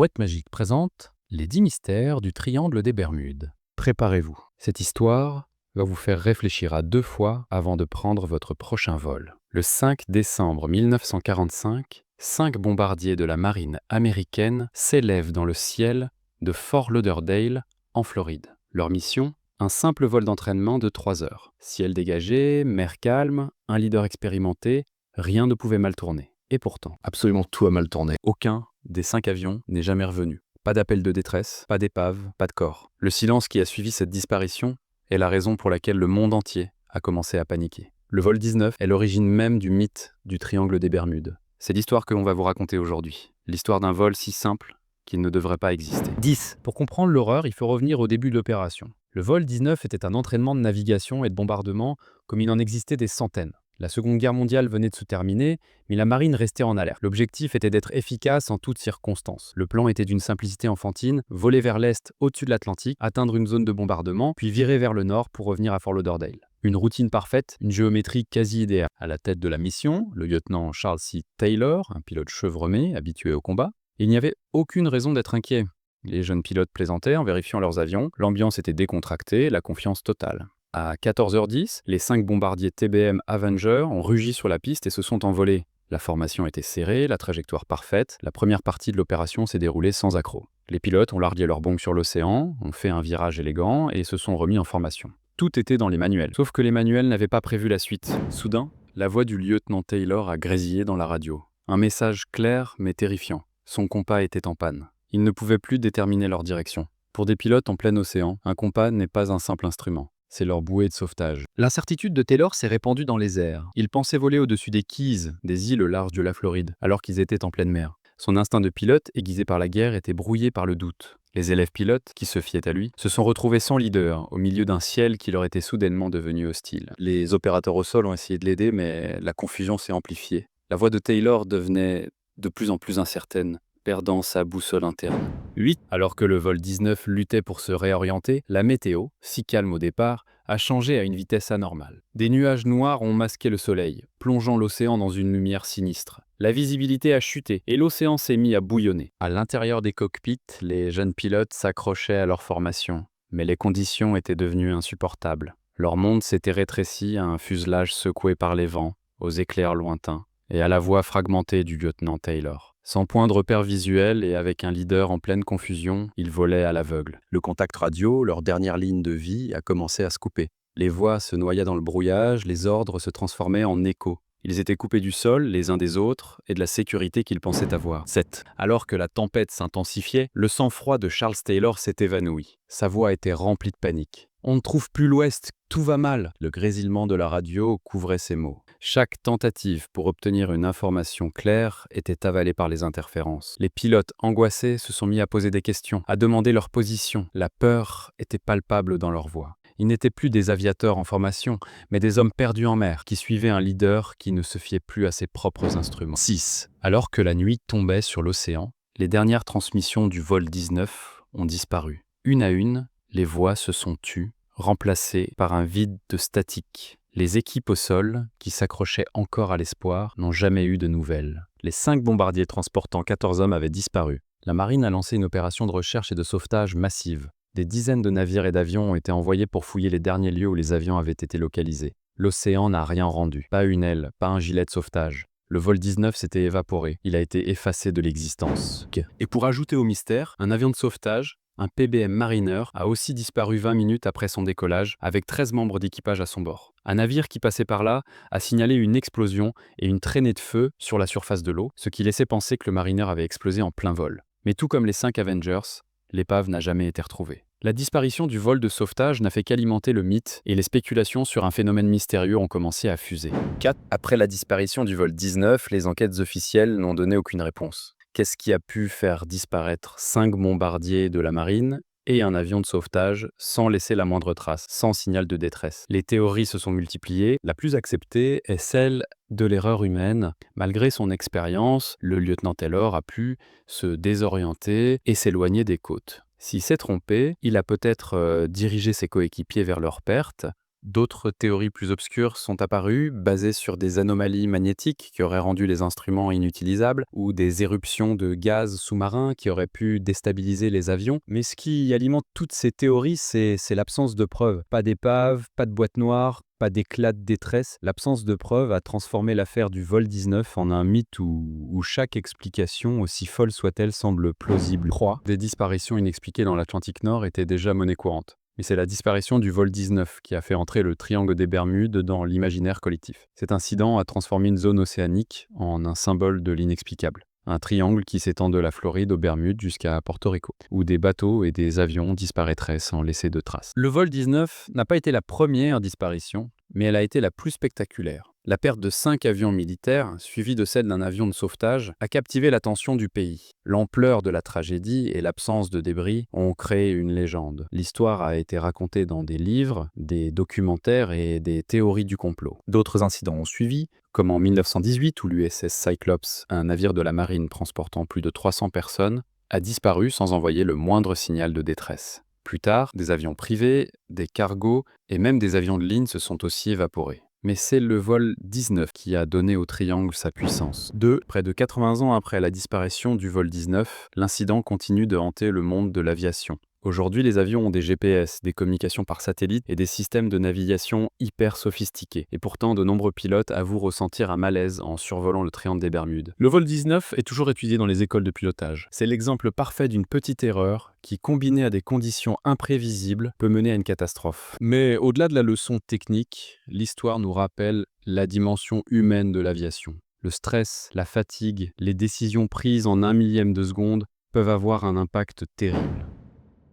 Boîte Magique présente les 10 mystères du triangle des Bermudes. Préparez-vous. Cette histoire va vous faire réfléchir à 2 fois avant de prendre votre prochain vol. Le 5 décembre 1945, 5 bombardiers de la marine américaine s'élèvent dans le ciel de Fort Lauderdale, en Floride. Leur mission? Un simple vol d'entraînement de 3 heures. Ciel dégagé, mer calme, un leader expérimenté, rien ne pouvait mal tourner. Et pourtant, Absolument tout a mal tourné. aucun des 5 avions n'est jamais revenu. Pas d'appel de détresse, pas d'épave, pas de corps. Le silence qui a suivi cette disparition est la raison pour laquelle le monde entier a commencé à paniquer. Le vol 19 est l'origine même du mythe du triangle des Bermudes. C'est l'histoire que l'on va vous raconter aujourd'hui. L'histoire d'un vol si simple qu'il ne devrait pas exister. 10. Pour comprendre l'horreur, il faut revenir au début de l'opération. Le vol 19 était un entraînement de navigation et de bombardement comme il en existait des centaines. La Seconde Guerre mondiale venait de se terminer, mais la marine restait en alerte. L'objectif était d'être efficace en toutes circonstances. Le plan était d'une simplicité enfantine, voler vers l'est au-dessus de l'Atlantique, atteindre une zone de bombardement, puis virer vers le nord pour revenir à Fort Lauderdale. Une routine parfaite, une géométrie quasi idéale. À la tête de la mission, le lieutenant Charles C. Taylor, un pilote chevronné, habitué au combat. Il n'y avait aucune raison d'être inquiet. Les jeunes pilotes plaisantaient en vérifiant leurs avions, l'ambiance était décontractée, la confiance totale. À 14h10, les 5 bombardiers TBM Avenger ont rugi sur la piste et se sont envolés. La formation était serrée, la trajectoire parfaite, la première partie de l'opération s'est déroulée sans accroc. Les pilotes ont largué leur bongue sur l'océan, ont fait un virage élégant et se sont remis en formation. Tout était dans les manuels, sauf que les manuels n'avaient pas prévu la suite. Soudain, la voix du lieutenant Taylor a grésillé dans la radio. Un message clair mais terrifiant. Son compas était en panne. Ils ne pouvaient plus déterminer leur direction. Pour des pilotes en plein océan, un compas n'est pas un simple instrument. C'est leur bouée de sauvetage. L'incertitude de Taylor s'est répandue dans les airs. Il pensait voler au-dessus des Keys, des îles au large de la Floride, alors qu'ils étaient en pleine mer. Son instinct de pilote, aiguisé par la guerre, était brouillé par le doute. Les élèves pilotes, qui se fiaient à lui, se sont retrouvés sans leader, au milieu d'un ciel qui leur était soudainement devenu hostile. Les opérateurs au sol ont essayé de l'aider, mais la confusion s'est amplifiée. La voix de Taylor devenait de plus en plus incertaine, perdant sa boussole interne. 8. Alors que le vol 19 luttait pour se réorienter, la météo, si calme au départ, a changé à une vitesse anormale. Des nuages noirs ont masqué le soleil, plongeant l'océan dans une lumière sinistre. La visibilité a chuté et l'océan s'est mis à bouillonner. À l'intérieur des cockpits, les jeunes pilotes s'accrochaient à leur formation, mais les conditions étaient devenues insupportables. Leur monde s'était rétréci à un fuselage secoué par les vents, aux éclairs lointains, et à la voix fragmentée du lieutenant Taylor. Sans point de repère visuel et avec un leader en pleine confusion, ils volaient à l'aveugle. Le contact radio, leur dernière ligne de vie, a commencé à se couper. Les voix se noyaient dans le brouillage, les ordres se transformaient en échos. Ils étaient coupés du sol, les uns des autres, et de la sécurité qu'ils pensaient avoir. 7. Alors que la tempête s'intensifiait, le sang-froid de Charles Taylor s'est évanoui. Sa voix était remplie de panique. « On ne trouve plus l'ouest, tout va mal !» Le grésillement de la radio couvrait ses mots. Chaque tentative pour obtenir une information claire était avalée par les interférences. Les pilotes angoissés se sont mis à poser des questions, à demander leur position. La peur était palpable dans leur voix. Ils n'étaient plus des aviateurs en formation, mais des hommes perdus en mer, qui suivaient un leader qui ne se fiait plus à ses propres instruments. 6. Alors que la nuit tombait sur l'océan, les dernières transmissions du vol 19 ont disparu. Une à une, les voix se sont tues, remplacées par un vide de statique. Les équipes au sol, qui s'accrochaient encore à l'espoir, n'ont jamais eu de nouvelles. Les 5 bombardiers transportant 14 hommes avaient disparu. La marine a lancé une opération de recherche et de sauvetage massive. Des dizaines de navires et d'avions ont été envoyés pour fouiller les derniers lieux où les avions avaient été localisés. L'océan n'a rien rendu. Pas une aile, pas un gilet de sauvetage. Le vol 19 s'était évaporé. Il a été effacé de l'existence. Et pour ajouter au mystère, un avion de sauvetage, un PBM Mariner, a aussi disparu 20 minutes après son décollage, avec 13 membres d'équipage à son bord. Un navire qui passait par là a signalé une explosion et une traînée de feu sur la surface de l'eau, ce qui laissait penser que le Mariner avait explosé en plein vol. Mais tout comme les 5 Avengers, l'épave n'a jamais été retrouvée. La disparition du vol de sauvetage n'a fait qu'alimenter le mythe et les spéculations sur un phénomène mystérieux ont commencé à fuser. 4. Après la disparition du vol 19, les enquêtes officielles n'ont donné aucune réponse. Qu'est-ce qui a pu faire disparaître 5 bombardiers de la marine et un avion de sauvetage sans laisser la moindre trace, sans signal de détresse? Les théories se sont multipliées. La plus acceptée est celle de l'erreur humaine. Malgré son expérience, le lieutenant Taylor a pu se désorienter et s'éloigner des côtes. S'il s'est trompé, il a peut-être dirigé ses coéquipiers vers leur perte, D'autres théories plus obscures sont apparues, basées sur des anomalies magnétiques qui auraient rendu les instruments inutilisables, ou des éruptions de gaz sous-marins qui auraient pu déstabiliser les avions. Mais ce qui alimente toutes ces théories, c'est l'absence de preuves. Pas d'épave, pas de boîte noire, pas d'éclat de détresse. L'absence de preuves a transformé l'affaire du vol 19 en un mythe où chaque explication, aussi folle soit-elle, semble plausible. Des disparitions inexpliquées dans l'Atlantique Nord étaient déjà monnaie courante. Mais c'est la disparition du vol 19 qui a fait entrer le triangle des Bermudes dans l'imaginaire collectif. Cet incident a transformé une zone océanique en un symbole de l'inexplicable. Un triangle qui s'étend de la Floride aux Bermudes jusqu'à Porto Rico, où des bateaux et des avions disparaîtraient sans laisser de traces. Le vol 19 n'a pas été la première disparition, mais elle a été la plus spectaculaire. La perte de 5 avions militaires, suivie de celle d'un avion de sauvetage, a captivé l'attention du pays. L'ampleur de la tragédie et l'absence de débris ont créé une légende. L'histoire a été racontée dans des livres, des documentaires et des théories du complot. D'autres incidents ont suivi, comme en 1918 où l'USS Cyclops, un navire de la marine transportant plus de 300 personnes, a disparu sans envoyer le moindre signal de détresse. Plus tard, des avions privés, des cargos et même des avions de ligne se sont aussi évaporés. Mais c'est le vol 19 qui a donné au triangle sa puissance. Près de 80 ans après la disparition du vol 19, l'incident continue de hanter le monde de l'aviation. Aujourd'hui, les avions ont des GPS, des communications par satellite et des systèmes de navigation hyper sophistiqués. Et pourtant, de nombreux pilotes avouent ressentir un malaise en survolant le triangle des Bermudes. Le vol 19 est toujours étudié dans les écoles de pilotage. C'est l'exemple parfait d'une petite erreur qui, combinée à des conditions imprévisibles, peut mener à une catastrophe. Mais au-delà de la leçon technique, l'histoire nous rappelle la dimension humaine de l'aviation. Le stress, la fatigue, les décisions prises en un millième de seconde peuvent avoir un impact terrible.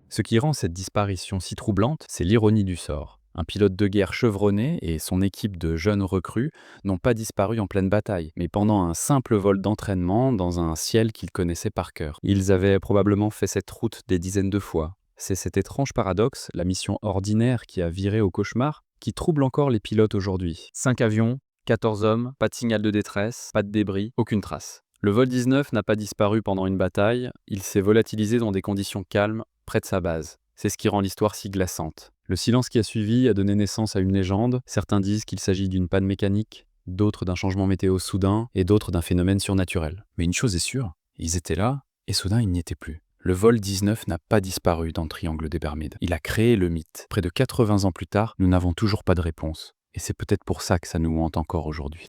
Ce qui rend cette disparition si troublante, c'est l'ironie du sort. Un pilote de guerre chevronné et son équipe de jeunes recrues n'ont pas disparu en pleine bataille, mais pendant un simple vol d'entraînement dans un ciel qu'ils connaissaient par cœur. Ils avaient probablement fait cette route des dizaines de fois. C'est cet étrange paradoxe, la mission ordinaire qui a viré au cauchemar, qui trouble encore les pilotes aujourd'hui. 5 avions, 14 hommes, pas de signal de détresse, pas de débris, aucune trace. Le vol 19 n'a pas disparu pendant une bataille, il s'est volatilisé dans des conditions calmes, près de sa base. C'est ce qui rend l'histoire si glaçante. Le silence qui a suivi a donné naissance à une légende. Certains disent qu'il s'agit d'une panne mécanique, d'autres d'un changement météo soudain et d'autres d'un phénomène surnaturel. Mais une chose est sûre, ils étaient là et soudain ils n'y étaient plus. Le vol 19 n'a pas disparu dans le triangle des Bermudes. Il a créé le mythe. Près de 80 ans plus tard, nous n'avons toujours pas de réponse. Et c'est peut-être pour ça que ça nous hante encore aujourd'hui.